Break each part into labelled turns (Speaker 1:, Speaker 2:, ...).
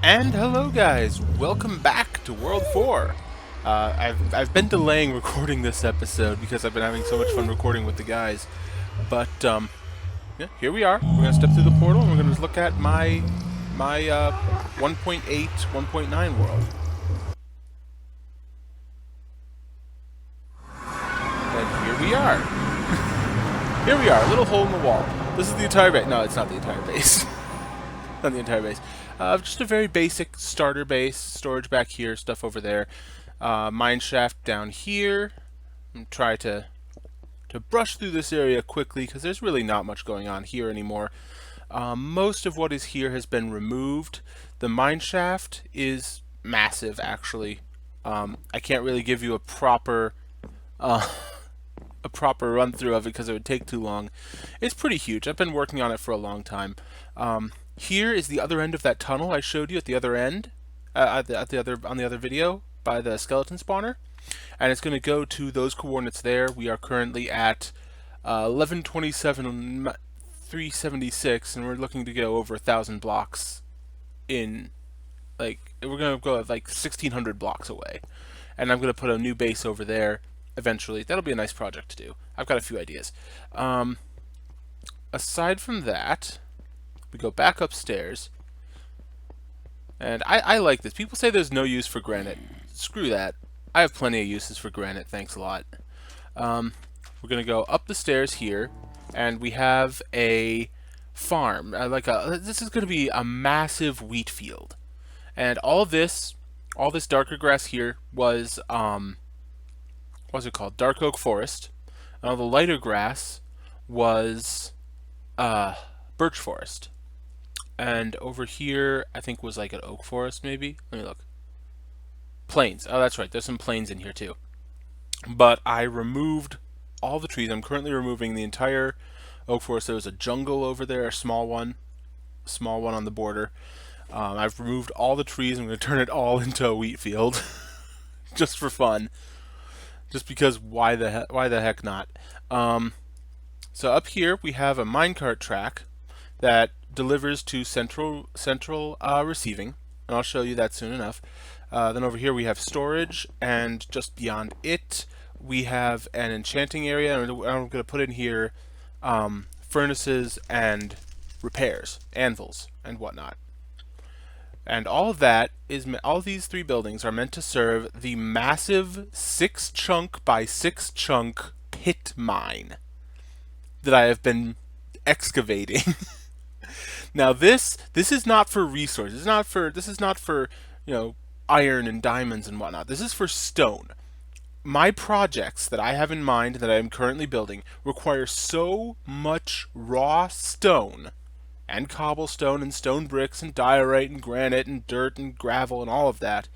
Speaker 1: And hello guys, welcome back to World 4. I've been delaying recording this episode because I've been having so much fun recording with the guys. But yeah, here we are. We're gonna step through the portal and we're gonna look at my 1.8, 1.9 world. And here we are. Here we are, a little hole in the wall. This is the entire base. No, it's not the entire base. Not the entire base. Just a very basic starter base. Storage back here, stuff over there. Mine shaft down here. And try to brush through this area quickly because there's really not much going on here anymore. Most of what is here has been removed. The mine shaft is massive, actually. I can't really give you uh, a proper run through of it because it would take too long. It's pretty huge. I've been working on it for a long time. Here is the other end of that tunnel I showed you at the other end, at the other on the other video by the skeleton spawner, and it's going to go to those coordinates there. We are currently at 1127 376, and we're looking to go over 1,000 blocks in we're going to go like 1,600 blocks away, and I'm going to put a new base over there eventually. That'll be a nice project to do. I've got a few ideas. Aside from that, we go back upstairs, and I like this. People say there's no use for granite. Screw that. I have plenty of uses for granite, thanks a lot. We're going to go up the stairs here, and we have a farm. This is going to be a massive wheat field. And all this darker grass here was, what's it called? Dark oak forest. And all the lighter grass was, birch forest. And over here, I think was like an oak forest, maybe? Let me look. Plains. Oh, that's right. There's some plains in here, too. But I removed all the trees. I'm currently removing the entire oak forest. There was a jungle over there, a small one on the border. I've removed all the trees. I'm going to turn it all into a wheat field, just for fun. Just because why the heck not? So up here we have a minecart track that delivers to central receiving, and I'll show you that soon enough. Then over here we have storage, and just beyond it we have an enchanting area, and I'm going to put in here furnaces and repairs, anvils, and whatnot. And all of that is all these three buildings are meant to serve the massive 6 chunk by 6 chunk pit mine that I have been excavating. Now this is not for resources. This is not for, iron and diamonds and whatnot. This is for stone. My projects that I have in mind that I am currently building require so much raw stone and cobblestone and stone bricks and diorite and granite and dirt and gravel and all of that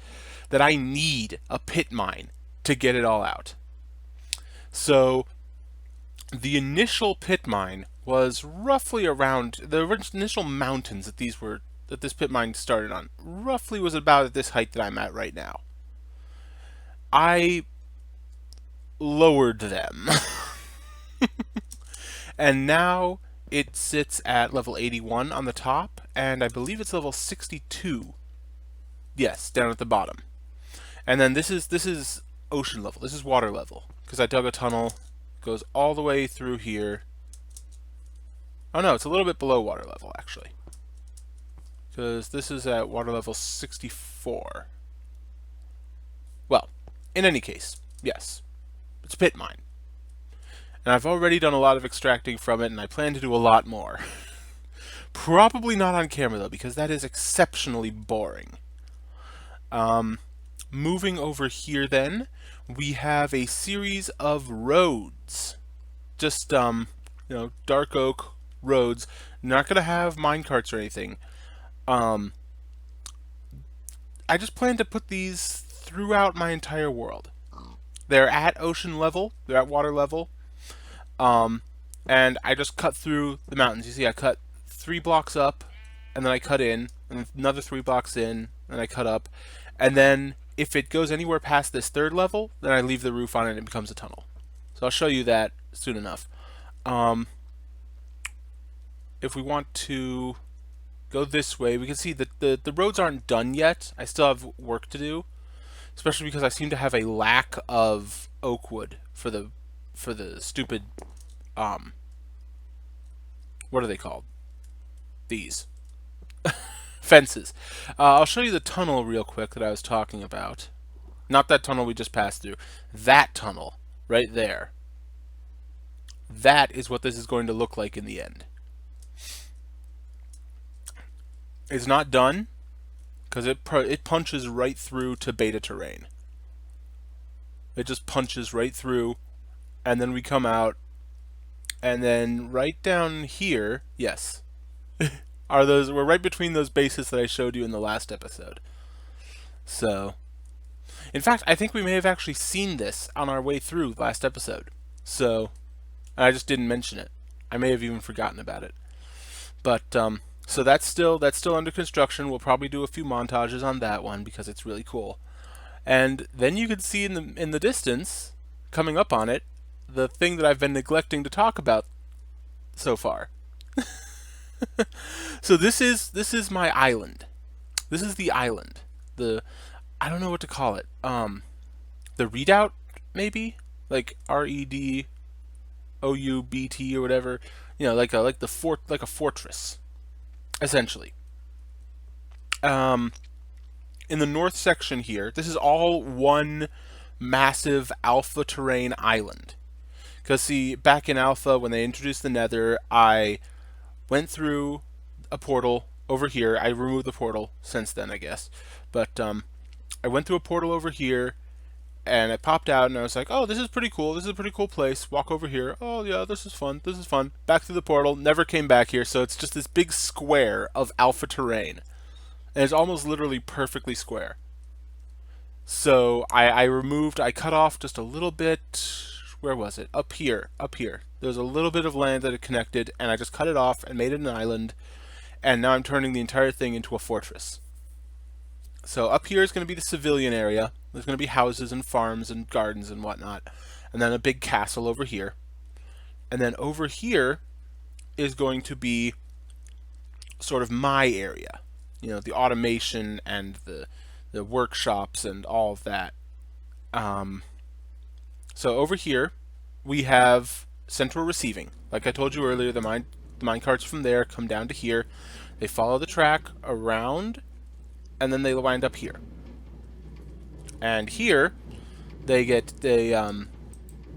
Speaker 1: I need a pit mine to get it all out. So the initial pit mine was roughly around the initial mountains that this pit mine started on. Roughly was about at this height that I'm at right now. I lowered them, and now it sits at level 81 on the top, and I believe it's level 62. Yes, down at the bottom. And then this is ocean level. This is water level because I dug a tunnel, goes all the way through here. Oh no, it's a little bit below water level actually, because this is at water level 64. Well, in any case, yes, it's a pit mine. And I've already done a lot of extracting from it, and I plan to do a lot more. Probably not on camera, though, because that is exceptionally boring. Moving over here, then, we have a series of roads. Just, dark oak roads. Not going to have minecarts or anything. I just plan to put these throughout my entire world. They're at ocean level. They're at water level. And I just cut through the mountains. You see, I cut 3 blocks up, and then I cut in, and another 3 blocks in, and I cut up. And then, if it goes anywhere past this 3rd level, then I leave the roof on it and it becomes a tunnel. So I'll show you that soon enough. If we want to go this way. We can see that the roads aren't done yet. I still have work to do, especially because I seem to have a lack of oak wood for the stupid um what are they called? These fences. I'll show you the tunnel real quick that I was talking about. Not that tunnel we just passed through. That tunnel right there. That is what this is going to look like in the end. It's not done because it punches right through to beta terrain. It just punches right through, and then we come out, and then right down here, yes, we're right between those bases that I showed you in the last episode. So, in fact, I think we may have actually seen this on our way through last episode. So, I just didn't mention it. I may have even forgotten about it. But so that's still under construction. We'll probably do a few montages on that one because it's really cool. And then you can see in the distance, coming up on it, the thing that I've been neglecting to talk about so far. So this is my island. This is the island. I don't know what to call it. The redoubt maybe, like REDOUBT or whatever. You know, like a fortress, essentially. In the north section here, this is all one massive alpha terrain island. Because see, back in alpha, when they introduced the nether, I went through a portal over here. I removed the portal since then, I guess. But I went through a portal over here, and it popped out, and I was like, oh, this is pretty cool. This is a pretty cool place. Walk over here. Oh, yeah, this is fun. This is fun. Back through the portal. Never came back here, so it's just this big square of alpha terrain. And it's almost literally perfectly square. So I cut off just a little bit. Where was it? Up here. There's a little bit of land that it connected, and I just cut it off and made it an island. And now I'm turning the entire thing into a fortress. So up here is going to be the civilian area. There's going to be houses and farms and gardens and whatnot. And then a big castle over here. And then over here is going to be sort of my area. You know, the automation and the workshops and all of that. So over here, we have central receiving. Like I told you earlier, the mine carts from there come down to here. They follow the track around, and then they wind up here. And here, they get the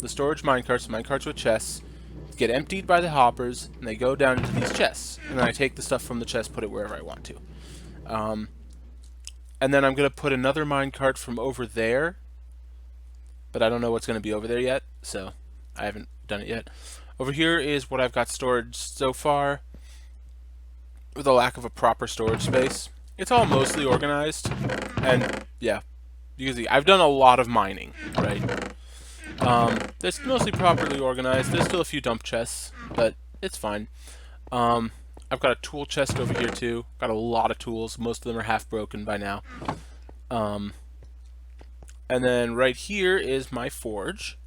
Speaker 1: storage minecarts, minecarts with chests, get emptied by the hoppers, and they go down into these chests. And then I take the stuff from the chest, put it wherever I want to. And then I'm going to put another minecart from over there, but I don't know what's going to be over there yet, so I haven't done it yet. Over here is what I've got stored so far, with a lack of a proper storage space. It's all mostly organized, and yeah, you can see I've done a lot of mining, right? It's mostly properly organized. There's still a few dump chests, but it's fine. I've got a tool chest over here too. Got a lot of tools. Most of them are half broken by now. And then right here is my forge,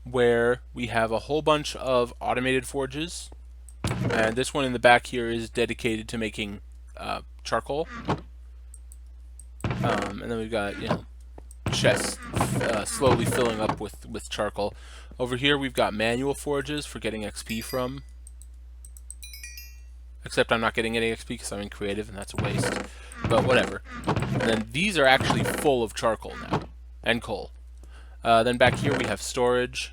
Speaker 1: where we have a whole bunch of automated forges. And this one in the back here is dedicated to making charcoal. And then we've got, you know, chests slowly filling up with charcoal. Over here we've got manual forges for getting XP from. Except I'm not getting any XP because I'm in creative and that's a waste. But whatever. And then these are actually full of charcoal now. And coal. Then back here we have storage.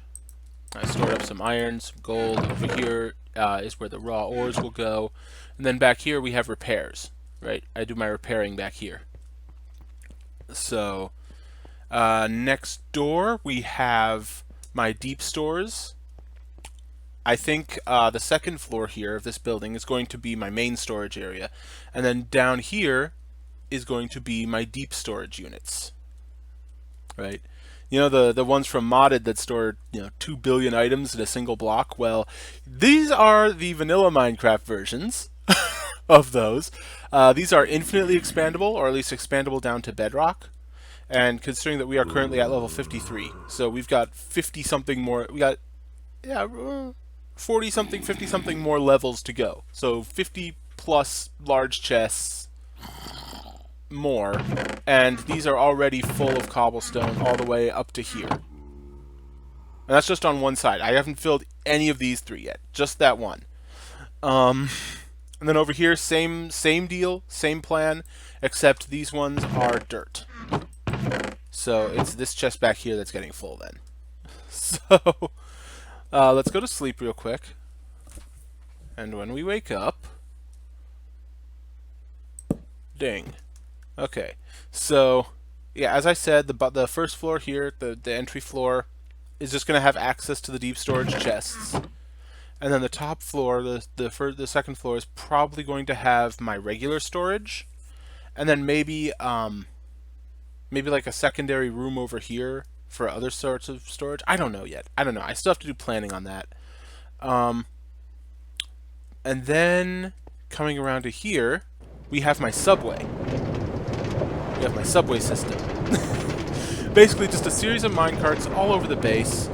Speaker 1: I stored up some iron, some gold. Over here is where the raw ores will go. And then back here we have repairs. Right? I do my repairing back here. So, next door we have my deep stores. I think the second floor here of this building is going to be my main storage area. And then down here is going to be my deep storage units. Right? You know, the ones from Modded that store, you know, 2 billion items in a single block? Well, these are the vanilla Minecraft versions of those. These are infinitely expandable, or at least expandable down to bedrock. And considering that we are currently at level 53, so we've got 50-something more, we got, yeah, 40-something, 50-something more levels to go. So 50 plus large chests more, and these are already full of cobblestone all the way up to here. And that's just on one side. I haven't filled any of these 3 yet, just that one. And then over here, same deal, same plan, except these ones are dirt. So it's this chest back here that's getting full then. So let's go to sleep real quick. And when we wake up, ding. Okay, so yeah, as I said, the first floor here, the entry floor, is just going to have access to the deep storage chests. And then the top floor, the second floor, is probably going to have my regular storage, and then maybe like a secondary room over here for other sorts of storage. I don't know yet. I don't know. I still have to do planning on that. And then coming around to here, we have my subway. We have my subway system. Basically just a series of minecarts all over the base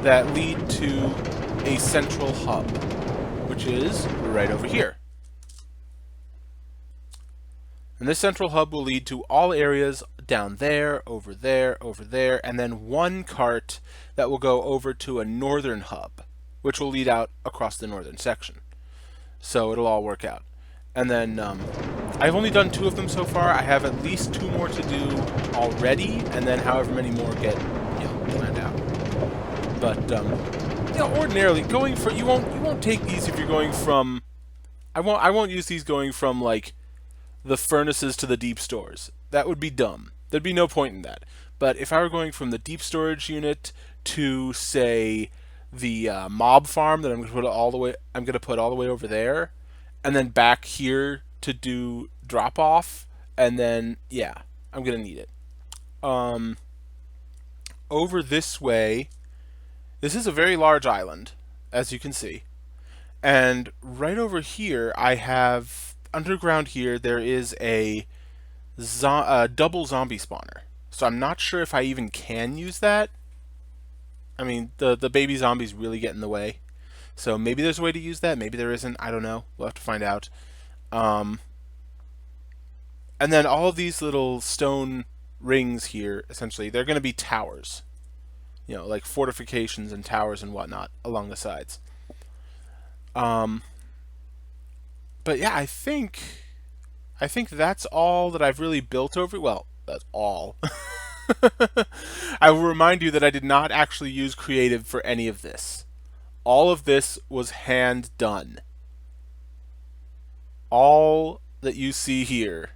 Speaker 1: that lead to a central hub, which is right over here. And this central hub will lead to all areas down there, over there, over there, and then one cart that will go over to a northern hub, which will lead out across the northern section. So it'll all work out. And then I've only done 2 of them so far. I have at least 2 more to do already, and then however many more get planned out. But ordinarily going for you won't take these if you're going from I won't use these going from like the furnaces to the deep stores. That would be dumb. There'd be no point in that. But if I were going from the deep storage unit to say the mob farm that I'm going to put all the way over there, and then back here to do drop off, and then yeah, I'm going to need it. Over this way, this is a very large island, as you can see. And right over here, I have underground here. There is a double zombie spawner. So I'm not sure if I even can use that. I mean, the baby zombies really get in the way. So maybe there's a way to use that. Maybe there isn't. I don't know. We'll have to find out. And then all of these little stone rings here, essentially, they're going to be towers. Like fortifications and towers and whatnot along the sides. But yeah, I think that's all that I've really built over. Well, that's all. I will remind you that I did not actually use creative for any of this. All of this was hand done. All that you see here,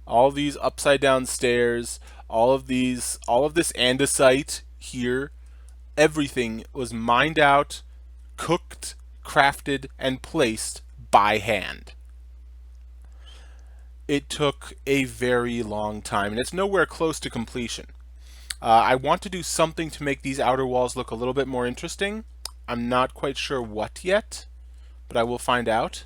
Speaker 1: all these upside down stairs, all of this andesite here, everything was mined out, cooked, crafted, and placed by hand. It took a very long time, and it's nowhere close to completion. I want to do something to make these outer walls look a little bit more interesting. I'm not quite sure what yet, but I will find out.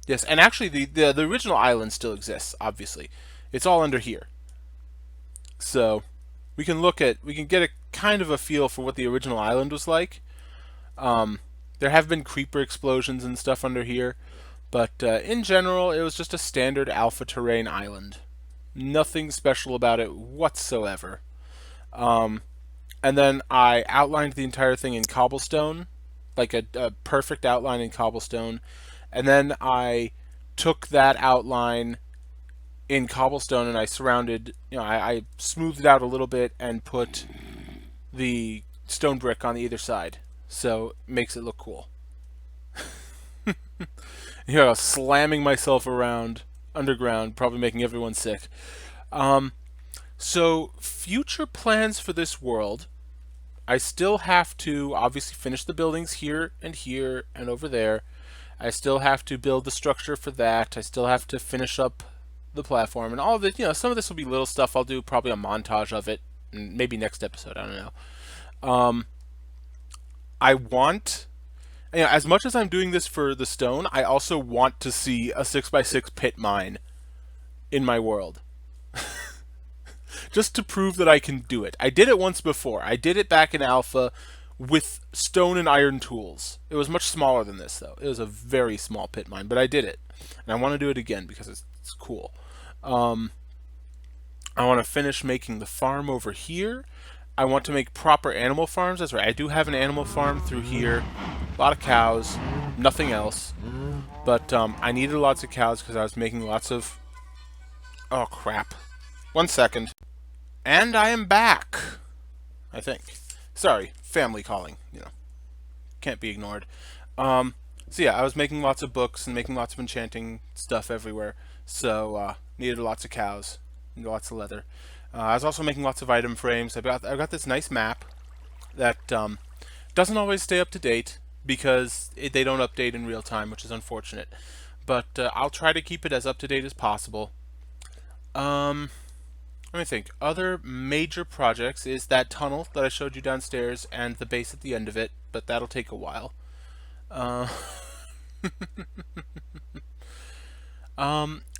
Speaker 1: Yes, and actually the original island still exists, obviously. It's all under here. So we can get a kind of a feel for what the original island was like. There have been creeper explosions and stuff under here, but in general, it was just a standard alpha terrain island. Nothing special about it whatsoever. And then I outlined the entire thing in cobblestone, like a perfect outline in cobblestone. And then I took that outline in cobblestone and I surrounded, I smoothed it out a little bit and put the stone brick on either side. So it makes it look cool. Slamming myself around underground, probably making everyone sick. So future plans for this world, I still have to obviously finish the buildings here and over there. I still have to build the structure for that. I still have to finish up the platform and all of it. Some of this will be little stuff. I'll do probably a montage of it, and maybe next episode. I don't know. I want, as much as I'm doing this for the stone, I also want to see a 6x6 pit mine in my world. Just to prove that I can do it. I did it once before. I did it back in alpha with stone and iron tools. It was much smaller than this, though. It was a very small pit mine, but I did it. And I want to do it again because it's cool. Um, I want to finish making the farm over here. I want to make proper animal farms. That's right. I do have an animal farm through here. A lot of cows. Nothing else. But I needed lots of cows because I was making lots of... Oh, crap. 1 second. And I am back. I think. Sorry. Family calling. You know. Can't be ignored. So yeah, I was making lots of books and making lots of enchanting stuff everywhere. So needed lots of cows and lots of leather. I was also making lots of item frames. I got this nice map that doesn't always stay up to date because they don't update in real time, which is unfortunate. But I'll try to keep it as up to date as possible. Let me think. Other major projects is that tunnel that I showed you downstairs and the base at the end of it, but that'll take a while. Uh,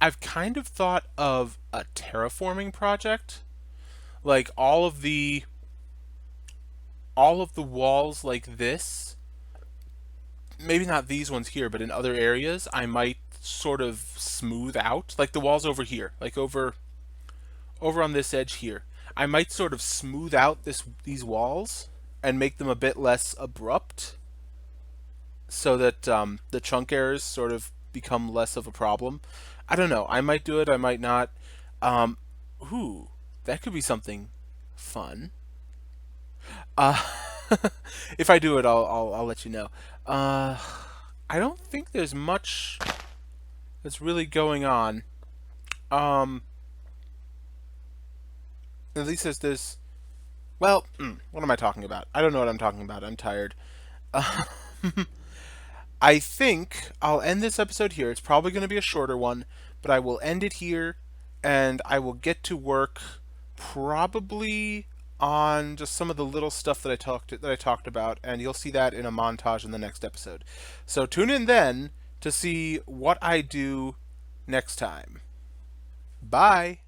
Speaker 1: I've kind of thought of a terraforming project, like all of the walls like this. Maybe not these ones here, but in other areas, I might sort of smooth out, like the walls over here, like over on this edge here. I might sort of smooth out these walls and make them a bit less abrupt, so that the chunk errors sort of become less of a problem. I don't know. I might do it. I might not. Um, ooh, that could be something fun. Uh, if I do it, I'll let you know. Uh, I don't think there's much that's really going on. Um, at least there's this. Well, what am I talking about? I don't know what I'm talking about. I'm tired. I think I'll end this episode here. It's probably going to be a shorter one, but I will end it here and I will get to work probably on just some of the little stuff that I talked about, and you'll see that in a montage in the next episode. So tune in then to see what I do next time. Bye.